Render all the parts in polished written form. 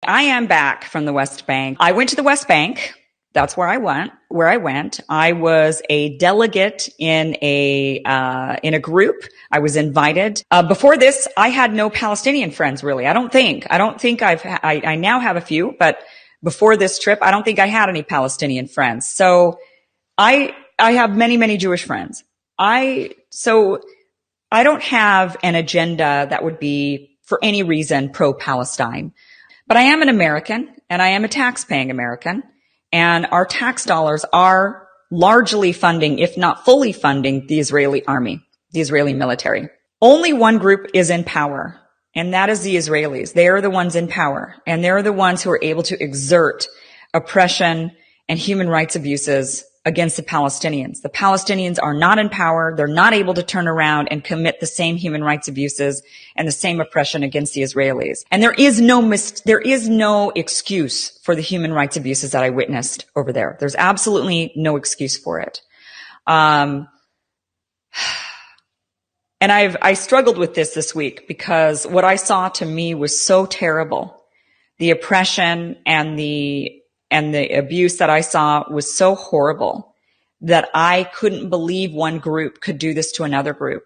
I am back from the West Bank. I went to the West Bank. That's where I went. I was a delegate in a group. I was invited. Before this, I had no Palestinian friends, really. I don't think I now have a few, but before this trip, I don't think I had any Palestinian friends. So I have many, many Jewish friends. So I don't have an agenda that would be for any reason pro-Palestine, but I am an American and I am a tax-paying American. And our tax dollars are largely funding, if not fully funding, the Israeli army, the Israeli military. Only one group is in power, and that is the Israelis. They are the ones in power, and they're the ones who are able to exert oppression and human rights abuses against the Palestinians. The Palestinians are not in power. They're not able to turn around and commit the same human rights abuses and the same oppression against the Israelis. And there is no excuse for the human rights abuses that I witnessed over there. There's absolutely no excuse for it. And I struggled with this week because what I saw to me was so terrible. The oppression and the abuse that I saw was so horrible that I couldn't believe one group could do this to another group.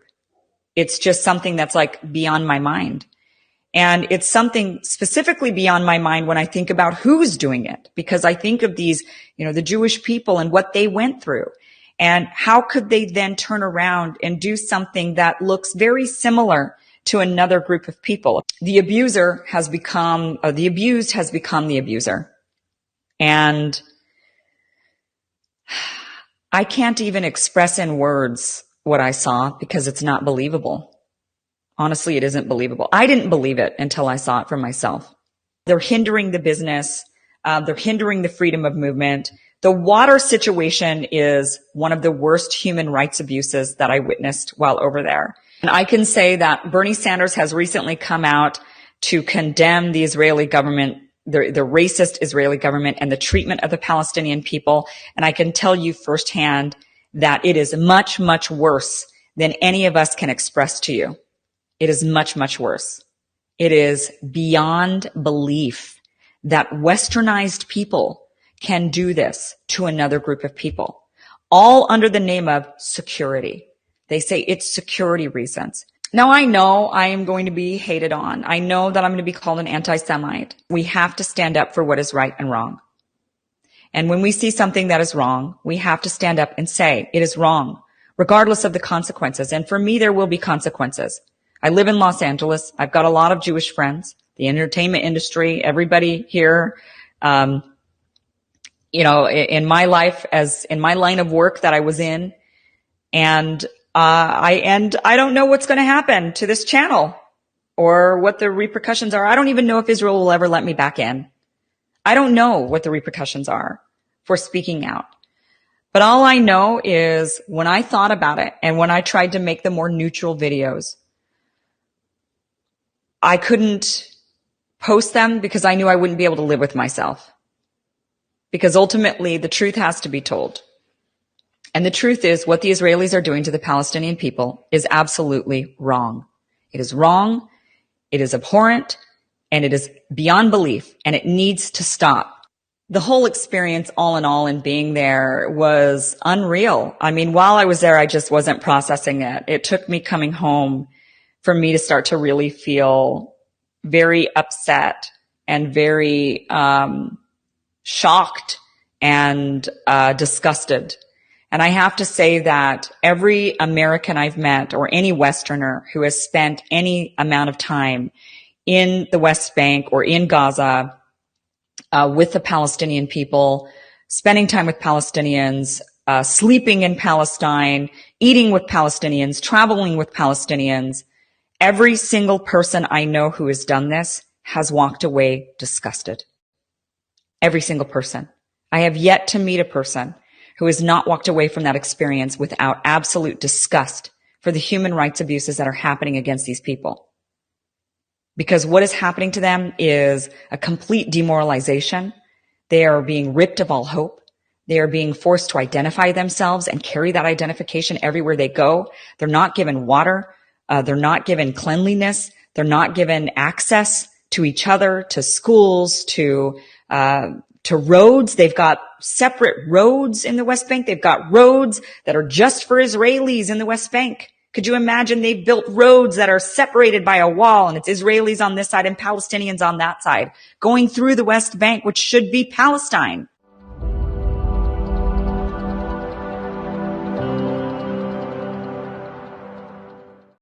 It's just something that's like beyond my mind. And it's something specifically beyond my mind when I think about who's doing it, because I think of these, the Jewish people and what they went through. And how could they then turn around and do something that looks very similar to another group of people? The abused has become the abuser. And I can't even express in words what I saw because it's not believable. Honestly, it isn't believable. I didn't believe it until I saw it for myself. They're hindering the business. They're hindering the freedom of movement. The water situation is one of the worst human rights abuses that I witnessed while over there. And I can say that Bernie Sanders has recently come out to condemn the Israeli government, the racist Israeli government, and the treatment of the Palestinian people. And I can tell you firsthand that it is much, much worse than any of us can express to you. It is much, much worse. It is beyond belief that westernized people can do this to another group of people, all under the name of security. They say it's security reasons. Now, I know I am going to be hated on. I know that I'm going to be called an anti-Semite. We have to stand up for what is right and wrong. And when we see something that is wrong, we have to stand up and say it is wrong, regardless of the consequences. And for me, there will be consequences. I live in Los Angeles. I've got a lot of Jewish friends, the entertainment industry, everybody here, in my life, as in my line of work that I was in. And I don't know what's going to happen to this channel or what the repercussions are. I don't even know if Israel will ever let me back in. I don't know what the repercussions are for speaking out. But all I know is when I thought about it and when I tried to make the more neutral videos, I couldn't post them because I knew I wouldn't be able to live with myself. Because ultimately the truth has to be told. And the truth is what the Israelis are doing to the Palestinian people is absolutely wrong. It is wrong. It is abhorrent, and it is beyond belief, and it needs to stop. The whole experience, all in all, in being there was unreal. I mean, while I was there, I just wasn't processing it. It took me coming home for me to start to really feel very upset and very shocked and disgusted. And I have to say that every American I've met, or any Westerner who has spent any amount of time in the West Bank or in Gaza with the Palestinian people, spending time with Palestinians, sleeping in Palestine, eating with Palestinians, traveling with Palestinians, every single person I know who has done this has walked away disgusted. Every single person. I have yet to meet a person who has not walked away from that experience without absolute disgust for the human rights abuses that are happening against these people. Because what is happening to them is a complete demoralization. They are being ripped of all hope. They are being forced to identify themselves and carry that identification everywhere they go. They're not given water. They're not given cleanliness. They're not given access to each other, to schools, to roads. They've got separate roads in the West Bank. They've got roads that are just for Israelis in the West Bank. Could you imagine they've built roads that are separated by a wall, and it's Israelis on this side and Palestinians on that side, going through the West Bank, which should be Palestine?